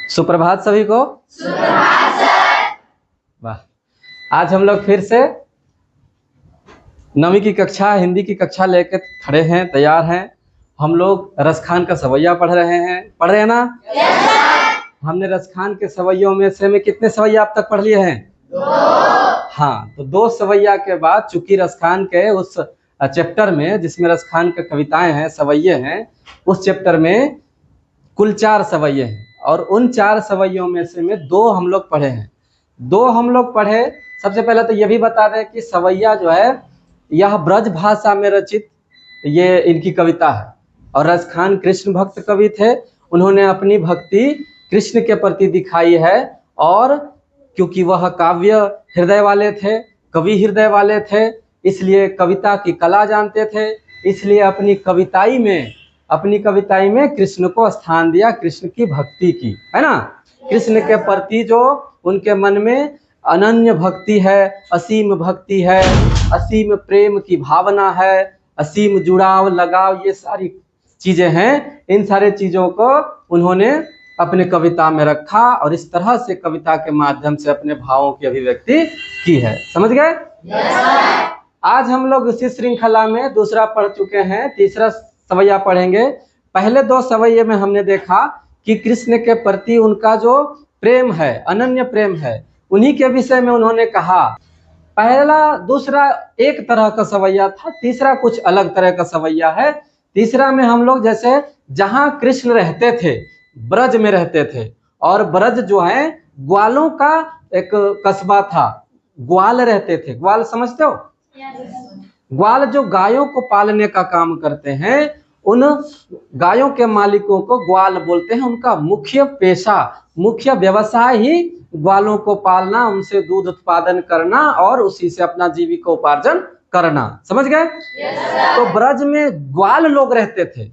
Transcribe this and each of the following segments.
सुप्रभात सभी को। सुप्रभात सर। वाह, आज हम लोग फिर से 9वीं की कक्षा हिंदी की कक्षा लेकर खड़े हैं, तैयार हैं। हम लोग रसखान का सवैया पढ़ रहे हैं ना? Yes sir. हमने रसखान के सवैयों में से कितने सवैया अब तक पढ़ लिए हैं? 2। हाँ, तो 2 सवैया के बाद चूंकि रसखान के उस चैप्टर में जिसमें रसखान के कविताएं हैं, सवैये हैं, उस चैप्टर में कुल 4 सवैये हैं और उन 4 सवैयों में से 2 हम लोग पढ़े हैं। 2 हम लोग पढ़े। सबसे पहले तो ये भी बता दें कि सवैया जो है यह ब्रज भाषा में रचित ये इनकी कविता है और रसखान कृष्ण भक्त कवि थे। उन्होंने अपनी भक्ति कृष्ण के प्रति दिखाई है और क्योंकि वह काव्य हृदय वाले थे, कवि हृदय वाले थे, इसलिए कविता की कला जानते थे, इसलिए अपनी कविताई में कृष्ण को स्थान दिया, कृष्ण की भक्ति की, है ना? कृष्ण के प्रति जो उनके मन में अनन्य भक्ति है, असीम भक्ति है, असीम प्रेम की भावना है, असीम जुड़ाव लगाव, ये सारी चीजें हैं। इन सारे चीजों को उन्होंने अपने कविता में रखा और इस तरह से कविता के माध्यम से अपने भावों की अभिव्यक्ति की है। समझ गए? आज हम लोग इसी श्रृंखला में दूसरा पढ़ चुके हैं, तीसरा सवैया पढ़ेंगे। पहले 2 सवैये में हमने देखा कि कृष्ण के प्रति उनका जो प्रेम है, अनन्य प्रेम है, उन्हीं के विषय में उन्होंने कहा। पहला दूसरा एक तरह का सवैया था, तीसरा कुछ अलग तरह का सवैया है। तीसरा में हम लोग जैसे जहां कृष्ण रहते थे, ब्रज में रहते थे, और ब्रज जो है ग्वालों का एक कस्बा था, ग्वाल रहते थे। ग्वाल समझते हो? ग्वाल जो गायों को पालने का काम करते हैं, उन गायों के मालिकों को ग्वाल बोलते हैं। उनका मुख्य पेशा, मुख्य व्यवसाय ही ग्वालों को पालना, उनसे दूध उत्पादन करना और उसी से अपना जीविकोपार्जन करना। समझ गए? तो ब्रज में ग्वाल लोग रहते थे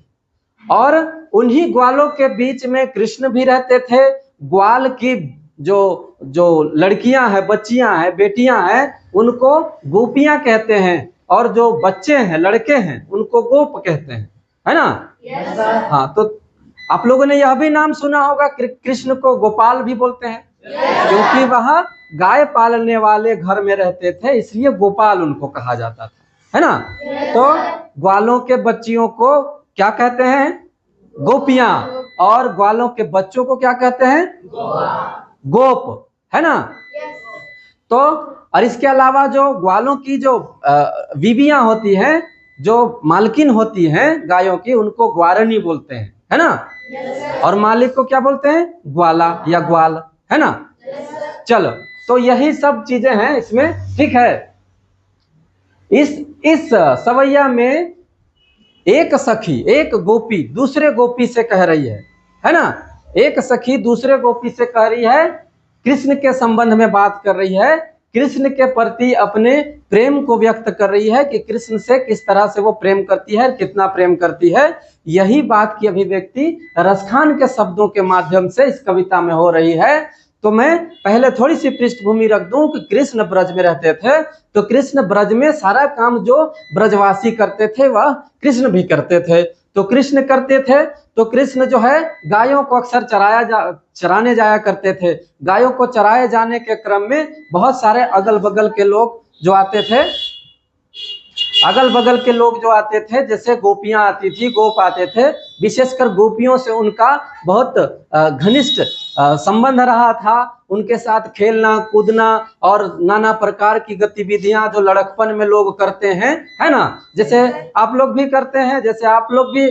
और उन्हीं ग्वालों के बीच में कृष्ण भी रहते थे। ग्वाल की जो लड़कियां हैं, बच्चियां हैं, बेटियां हैं, उनको गोपियां कहते हैं और जो बच्चे हैं, लड़के हैं, उनको गोप कहते हैं, है ना? हाँ, तो आप लोगों ने यह भी नाम सुना होगा, कृष्ण को गोपाल भी बोलते हैं क्योंकि वह गाय पालने वाले घर में रहते थे, इसलिए गोपाल उनको कहा जाता था, है ना? तो ग्वालों के बच्चियों को क्या कहते हैं? गोपियां। और ग्वालों के बच्चों को क्या कहते हैं? गोप, है ना? तो और इसके अलावा जो ग्वालों की जो बीबियां होती हैं, जो मालकिन होती हैं गायों की, उनको ग्वारनी बोलते हैं, है ना? और मालिक को क्या बोलते हैं? ग्वाला या ग्वाल, है ना? चलो, तो यही सब चीजें हैं इसमें, ठीक है। इस सवैया में एक सखी, एक गोपी दूसरे गोपी से कह रही है ना? एक सखी दूसरे गोपी से कह रही है, कृष्ण के संबंध में बात कर रही है, कृष्ण के प्रति अपने प्रेम को व्यक्त कर रही है कि कृष्ण से किस तरह से वो प्रेम करती है, कितना प्रेम करती है। यही बात की अभिव्यक्ति रसखान के शब्दों के माध्यम से इस कविता में हो रही है। तो मैं पहले थोड़ी सी पृष्ठभूमि रख दूं कि कृष्ण ब्रज में रहते थे, तो कृष्ण ब्रज में सारा काम जो ब्रजवासी करते थे वह कृष्ण भी करते थे। तो कृष्ण करते थे तो कृष्ण जो है गायों को अक्सर चराने जाया करते थे। गायों को चराए जाने के क्रम में बहुत सारे अगल बगल के लोग जो आते थे, जैसे गोपियां आती थी, गोप आते थे। विशेषकर गोपियों से उनका बहुत घनिष्ठ संबंध रहा था। उनके साथ खेलना कूदना और नाना प्रकार की गतिविधियां जो लड़कपन में लोग करते हैं, है ना? जैसे आप लोग भी करते हैं, जैसे आप लोग भी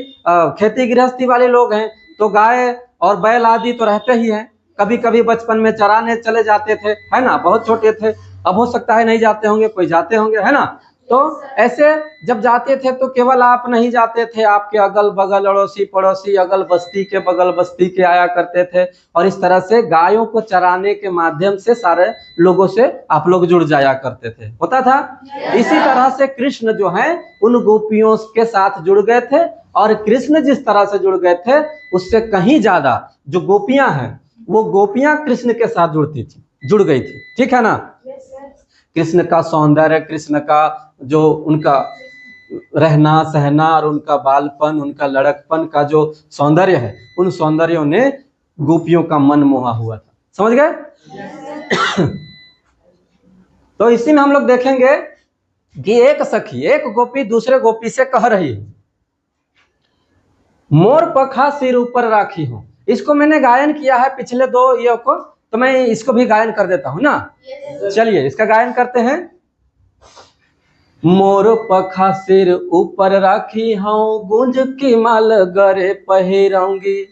खेती गृहस्थी वाले लोग हैं, तो गाय और बैल आदि तो रहते ही हैं। कभी कभी बचपन में चराने चले जाते थे, है ना? बहुत छोटे थे, अब हो सकता है नहीं जाते होंगे, कोई जाते होंगे, है ना? तो ऐसे जब जाते थे तो केवल आप नहीं जाते थे, आपके अगल बगल अड़ोसी पड़ोसी, अगल बस्ती के बगल बस्ती के आया करते थे और इस तरह से गायों को चराने के माध्यम से सारे लोगों से आप लोग जुड़ जाया करते थे, होता था। इसी तरह से कृष्ण जो है उन गोपियों के साथ जुड़ गए थे और कृष्ण जिस तरह से जुड़ गए थे उससे कहीं ज्यादा जो गोपियां हैं वो गोपियां कृष्ण के साथ जुड़ गई थी, ठीक है ना? कृष्ण का सौंदर्य, कृष्ण का जो उनका रहना सहना और उनका बालपन, उनका लड़कपन का जो सौंदर्य है, उन सौंदर्यों ने गोपियों का मन मोहा हुआ था। समझ गए? तो इसी में हम लोग देखेंगे कि एक सखी, एक गोपी दूसरे गोपी से कह रही है, मोर पखा सिर ऊपर राखी हूं। इसको मैंने गायन किया है पिछले 2 ये को, तो मैं इसको भी गायन कर देता हूं ना। चलिए इसका गायन करते हैं। मोर पखा सिर ऊपर राखी हूं, गुंज की माल गरे पहिरऊंगी।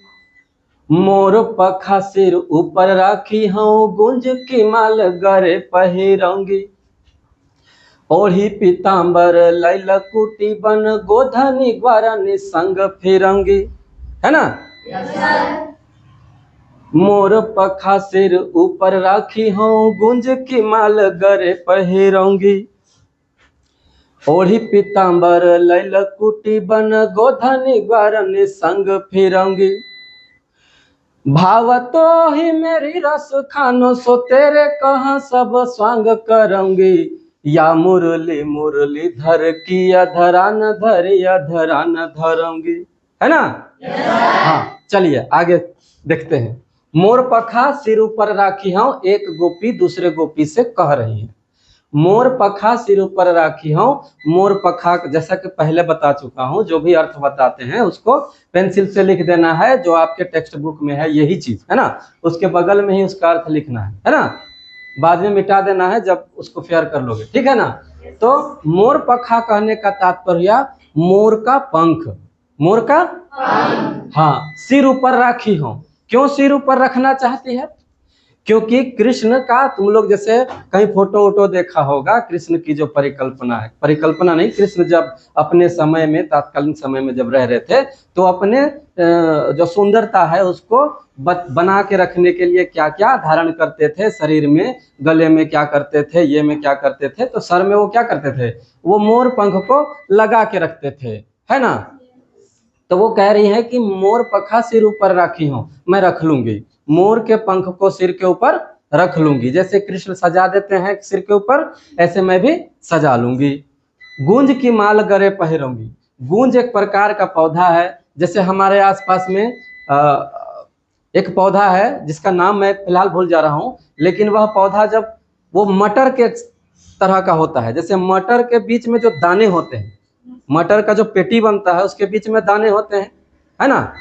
मोर पखा सिर ऊपर राखी हूं, गुंज की माल गरे पहिरऊंगी। ओढ़ी पीताम्बर लैल कुटी बन, गोधनी ग्वारनी संग फिरंगी। है ना? मोर पखा सिर ऊपर राखी हूं, गुंज की माल गरे पहिरऊंगी। ओढ़ी पीताम्बर लैल कुटी बन, गोधनी ग्वारनी संग फिरंगी। भाव तो ही मेरी रस खानो, सो तेरे कहाँ सब स्वांग करूंगी। या मुरली मुरली धर की अधरान धर, अधरान धरूंगी। है ना? हाँ चलिए आगे देखते हैं। मोर पखा सिर ऊपर राखी हूं, एक गोपी दूसरे गोपी से कह रही है। मोर पखा सिर ऊपर राखी हूं। मोर पखा जैसा कि पहले बता चुका हूं, जो भी अर्थ बताते हैं उसको पेंसिल से लिख देना है, जो आपके टेक्स्ट बुक में है यही चीज है ना, उसके बगल में ही उसका अर्थ लिखना है ना, बाद में मिटा देना है जब उसको फेयर कर लोगे, ठीक है ना। तो मोर पखा कहने का तात्पर्य मोर का पंख, मोर का हाँ सिर ऊपर राखी हूं। क्यों सिर ऊपर रखना चाहती है? क्योंकि कृष्ण का तुम लोग जैसे कहीं फोटो वोटो देखा होगा, कृष्ण की जो परिकल्पना है, परिकल्पना नहीं, कृष्ण जब अपने समय में तात्कालीन समय में जब रह रहे थे तो अपने जो सुंदरता है उसको बना के रखने के लिए क्या क्या धारण करते थे शरीर में, गले में क्या करते थे, ये में क्या करते थे, तो सर में वो क्या करते थे, वो मोर पंख को लगा के रखते थे, है ना। तो वो कह रही है कि मोर पखा सिर ऊपर राखी हूं, मैं रख लूंगी, मोर के पंख को सिर के ऊपर रख लूंगी। जैसे कृष्ण सजा देते हैं सिर के ऊपर, ऐसे मैं भी सजा लूंगी। गूंज की माल गरे पहिरूंगी। गूंज एक प्रकार का पौधा है, जैसे हमारे आसपास में एक पौधा है जिसका नाम मैं फिलहाल भूल जा रहा हूं, लेकिन वह पौधा जब वो मटर के तरह का होता है, जैसे मटर के बीच में जो दाने होते हैं, मटर का जो पेटी बनता है उसके बीच में दाने होते हैं, है ना,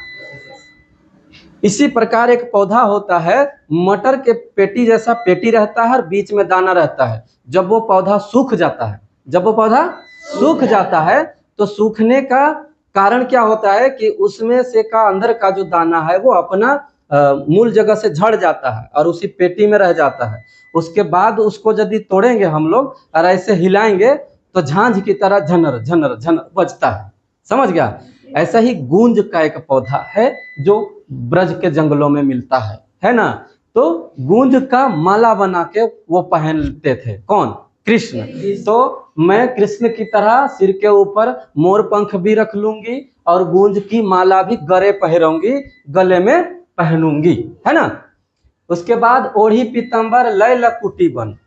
इसी प्रकार एक पौधा होता है, मटर के पेटी जैसा पेटी रहता है और बीच में दाना रहता है। जब वो पौधा सूख जाता है, जब वो पौधा सूख जाता है तो सूखने का कारण क्या होता है कि उसमें से का अंदर का जो दाना है वो अपना मूल जगह से झड़ जाता है और उसी पेटी में रह जाता है। उसके बाद उसको यदि तोड़ेंगे हम लोग और ऐसे हिलाएंगे तो झांझ की तरह झनर झनर झनर बजता है। समझ गया? ऐसा ही गूंज का एक पौधा है जो ब्रज के जंगलों में मिलता है ना। तो गूंज का माला बना के वो पहनते थे, कौन? कृष्ण। तो मैं कृष्ण की तरह सिर के ऊपर मोर पंख भी रख लूंगी और गूंज की माला भी गरे पहनूंगी, गले में पहनूंगी, है ना। उसके बाद ओढ़ी पीतम्बर लय लकुटी बन।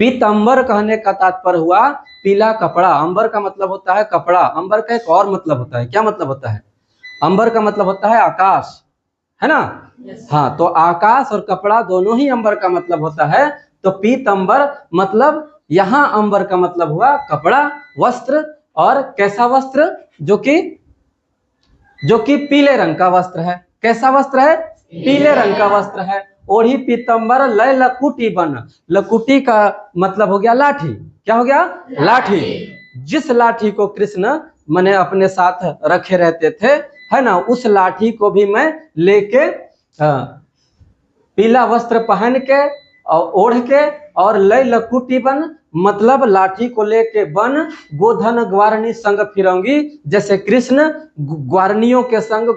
पीतम्बर कहने का तात्पर्य हुआ पीला कपड़ा। अंबर का मतलब होता है कपड़ा। अंबर का एक और मतलब होता है, क्या मतलब होता है? अंबर का मतलब होता है आकाश, है ना। हाँ, तो आकाश और कपड़ा दोनों ही अंबर का मतलब होता है। तो पीतम्बर मतलब यहाँ अंबर का मतलब हुआ कपड़ा, वस्त्र। और कैसा वस्त्र? जो कि पीले रंग का वस्त्र है। कैसा वस्त्र है? पीले रंग का वस्त्र है। ओढ़ी पीतम्बर लय लकुटी बन। लकुटी का मतलब हो गया लाठी। क्या हो गया? लाठी। जिस लाठी को कृष्ण मैंने अपने साथ रखे रहते थे, है ना, उस लाठी को भी मैं लेके पीला वस्त्र पहन के और ओढ़ के और लय लकुटी बन मतलब लाठी को लेके बन, गोधन ग्वारणी संग फिरंगी। जैसे कृष्ण ग्वारनियों के संग,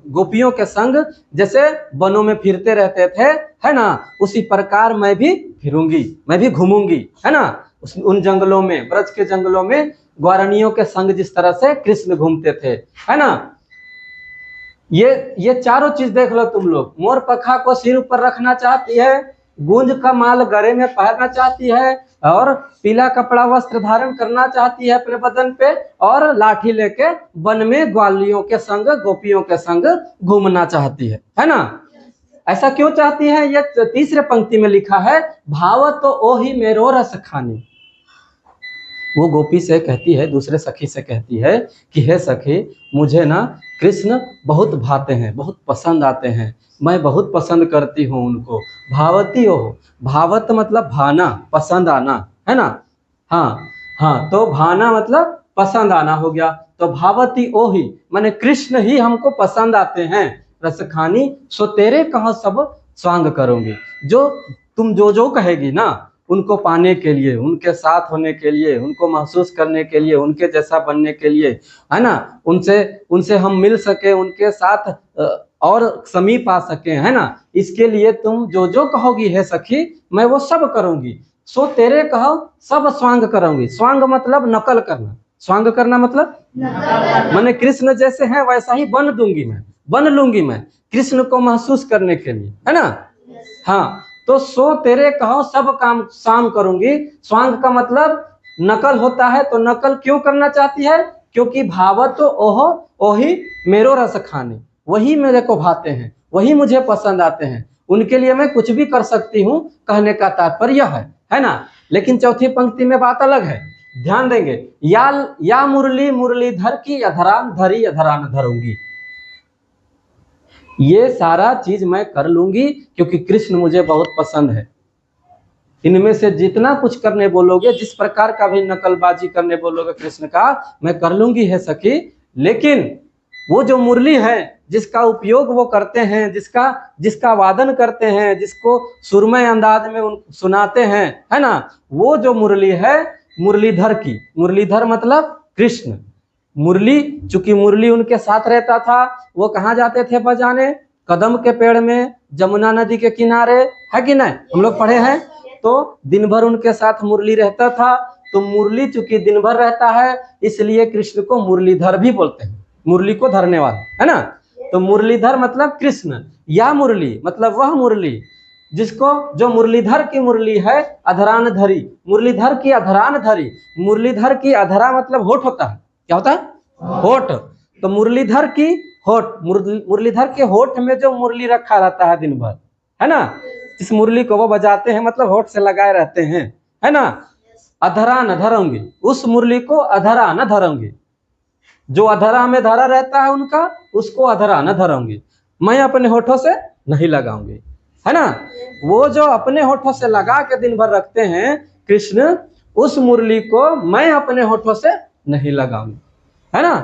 गोपियों के संग जैसे वनों में फिरते रहते थे, है ना, उसी प्रकार मैं भी फिरूंगी, मैं भी घूमूंगी, है ना। उन जंगलों में, ब्रज के जंगलों में ग्वारनियों के संग जिस तरह से कृष्ण घूमते थे, है ना। ये चारों चीज देख लो तुम लोग। मोर पखा को सिर ऊपर रखना चाहती है, गूंज का माल गले में पहनना चाहती है, और पीला कपड़ा वस्त्र धारण करना चाहती है अपने बदन पे, और लाठी लेके वन में ग्वालियों के संग, गोपियों के संग घूमना चाहती है ना। ऐसा क्यों चाहती है? ये तीसरे पंक्ति में लिखा है, भावत तो ओही मेरो रस खानी। वो गोपी से कहती है, दूसरे सखी से कहती है कि हे सखी, मुझे ना कृष्ण बहुत भाते हैं, बहुत पसंद आते हैं, मैं बहुत पसंद करती हूँ उनको। भावती हो, भावत मतलब भाना, पसंद आना, है ना। हाँ, तो भाना मतलब पसंद आना हो गया। तो भावती ओही माने कृष्ण ही हमको पसंद आते हैं। रसखानी सो तेरे कहाँ सब स्वांग करूंगी। जो तुम जो कहेगी ना, उनको पाने के लिए, उनके साथ होने के लिए, उनको महसूस करने के लिए, उनके जैसा बनने के लिए, है ना, उनसे हम मिल सके, उनके साथ और समीप आ सके, है ना, इसके लिए तुम जो कहोगी हे सखी, मैं वो सब करूंगी। सो तेरे कहो सब स्वांग करूंगी। स्वांग मतलब नकल करना, स्वांग करना मतलब मैंने कृष्ण जैसे हैं वैसा ही बन लूंगी मैं कृष्ण को महसूस करने के लिए, है ना। हाँ, तो सो तेरे कहो सब काम शाम करूंगी। स्वांग का मतलब नकल होता है। तो नकल क्यों करना चाहती है? क्योंकि भावत तो ओही मेरो रस खाने, वही मेरे को भाते हैं, वही मुझे पसंद आते हैं, उनके लिए मैं कुछ भी कर सकती हूँ, कहने का तात्पर्य है ना। लेकिन चौथी पंक्ति में बात अलग है, ध्यान देंगे। या मुरलीधर की अधरान धरी अधरान धरूंगी। ये सारा चीज मैं कर लूंगी क्योंकि कृष्ण मुझे बहुत पसंद है। इनमें से जितना कुछ करने बोलोगे, जिस प्रकार का भी नकलबाजी करने बोलोगे कृष्ण का, मैं कर लूंगी है सखी। लेकिन वो जो मुरली है, जिसका उपयोग वो करते हैं, जिसका वादन करते हैं, जिसको सुरमय अंदाज में सुनाते हैं, है ना, वो जो मुरली है मुरलीधर की, मुरलीधर मतलब कृष्ण। मुरली, चूंकि मुरली उनके साथ रहता था, वो कहाँ जाते थे बजाने? कदम के पेड़ में, जमुना नदी के किनारे, है कि नहीं, हम लोग पढ़े हैं। तो दिन भर उनके साथ मुरली रहता था। तो मुरली चूंकि दिन भर रहता है, इसलिए कृष्ण को मुरलीधर भी बोलते हैं, मुरली को धरने वाला, है ना। तो मुरलीधर मतलब कृष्ण, या मुरली मतलब वह मुरली जिसको, जो मुरलीधर की मुरली है अधरान धरी, मुरलीधर की अधरान धरी। मुरलीधर की अधरा मतलब होठ होता है, क्या होता है? होठ। तो मुरलीधर की होठ, मुरलीधर के होठ में जो मुरली रखा रहता है दिन भर, है ना, इस मुरली को वो बजाते हैं, मतलब होठ से लगाए रहते हैं, है ना। अधरा न धरूंगी, उस मुरली को अधरा न धरूंगी। जो अधरा में धरा रहता है उनका, उसको अधरा न धरूंगी, मैं अपने होठों से नहीं लगाऊंगी, है ना। वो जो अपने होठों से लगा के दिन भर रखते हैं कृष्ण, उस मुरली को मैं अपने होठों से नहीं लगाऊंगी, है ना।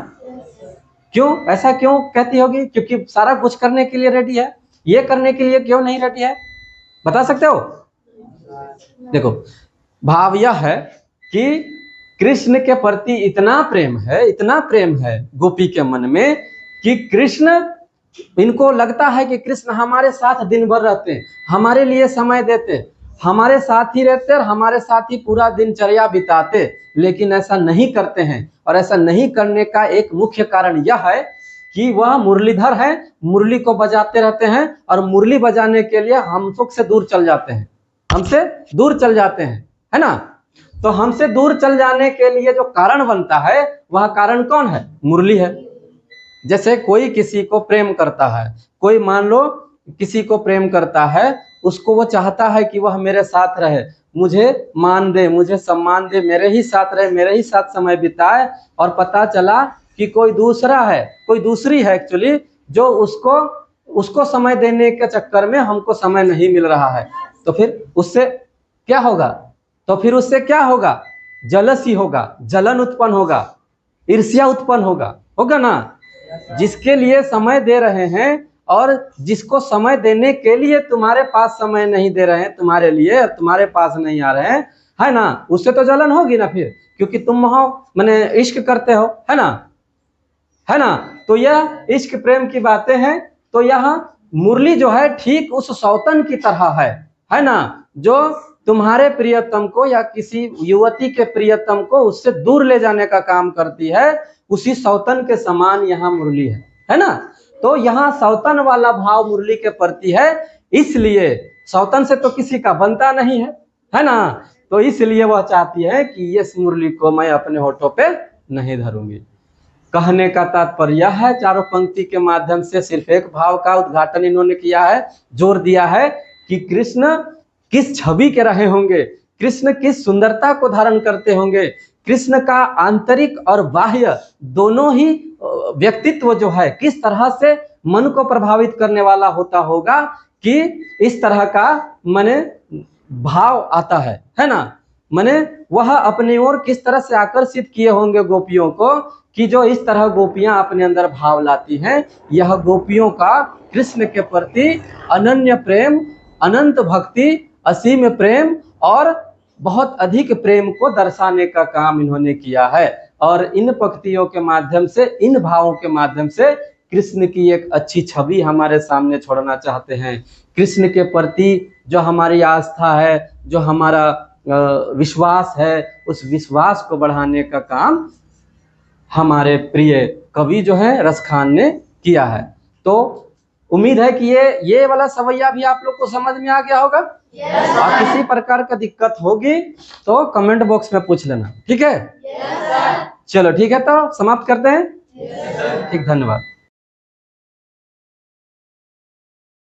क्यों ऐसा क्यों कहती होगी? क्योंकि सारा कुछ करने के लिए रेडी है, ये करने के लिए क्यों नहीं रेडी है, बता सकते हो? देखो, भाव यह है कि कृष्ण के प्रति इतना प्रेम है गोपी के मन में कि कृष्ण, इनको लगता है कि कृष्ण हमारे साथ दिन भर रहते हैं, हमारे लिए समय देते, हमारे साथ ही रहते और हमारे साथ ही पूरा दिनचर्या बिताते। लेकिन ऐसा नहीं करते हैं, और ऐसा नहीं करने का एक मुख्य कारण यह है कि वह मुरलीधर है, मुरली को बजाते रहते हैं, और मुरली बजाने के लिए हम से दूर चल जाते हैं, हमसे दूर चल जाते हैं, है ना। तो हमसे दूर चल जाने के लिए जो कारण बनता है, वह कारण कौन है? मुरली है। जैसे कोई किसी को प्रेम करता है, कोई मान लो किसी को प्रेम करता है, उसको वो चाहता है कि वह मेरे साथ रहे, मुझे मान दे, मुझे सम्मान दे, मेरे ही साथ रहे, मेरे ही साथ समय बिताए, और पता चला कि कोई दूसरा है, कोई दूसरी है एक्चुअली, जो उसको समय देने के चक्कर में हमको समय नहीं मिल रहा है। तो फिर उससे क्या होगा? जलसी होगा, जलन उत्पन्न होगा, ईर्ष्या उत्पन्न होगा ना। जिसके लिए समय दे रहे हैं और जिसको समय देने के लिए तुम्हारे पास समय नहीं दे रहे हैं तुम्हारे लिए, तुम्हारे पास नहीं आ रहे हैं, है ना, उससे तो जलन होगी ना फिर, क्योंकि तुम माने इश्क करते हो, है ना। तो यह इश्क प्रेम की बातें हैं। तो यह मुरली जो है ठीक उस सौतन की तरह है ना, जो तुम्हारे प्रियतम को या किसी युवती के प्रियतम को उससे दूर ले जाने का काम करती है, उसी सौतन के समान यहाँ मुरली है ना। तो यहाँ सौतन वाला भाव मुरली के प्रति है, इसलिए सौतन से तो किसी का बनता नहीं है ना। तो इसलिए वह चाहती है कि इस मुरली को मैं अपने होठों पे नहीं धरूंगी। कहने का तात्पर्य यह है, चारों पंक्ति के माध्यम से सिर्फ एक भाव का उद्घाटन इन्होंने किया है, जोर दिया है कि कृष्ण किस छवि के रहे होंगे, कृष्ण किस सुंदरता को धारण करते होंगे, कृष्ण का आंतरिक और बाह्य दोनों ही व्यक्तित्व जो है किस तरह से मन को प्रभावित करने वाला होता होगा कि इस तरह का मने भाव आता है ना। मने वह अपनी ओर किस तरह से आकर्षित किए होंगे गोपियों को कि जो इस तरह गोपियां अपने अंदर भाव लाती हैं। यह गोपियों का कृष्ण के प्रति अनन्य प्रेम, अनंत भक्ति, असीम प्रेम और बहुत अधिक प्रेम को दर्शाने का काम इन्होंने किया है। और इन पंक्तियों के माध्यम से, इन भावों के माध्यम से कृष्ण की एक अच्छी छवि हमारे सामने छोड़ना चाहते हैं। कृष्ण के प्रति जो हमारी आस्था है, जो हमारा विश्वास है, उस विश्वास को बढ़ाने का काम हमारे प्रिय कवि जो है रस खान ने किया है। तो उम्मीद है कि ये वाला सवैया भी आप लोग को समझ में आ गया होगा। और किसी प्रकार का दिक्कत होगी तो कमेंट बॉक्स में पूछ लेना, ठीक है। चलो ठीक है, तो समाप्त करते हैं। ठीक, धन्यवाद।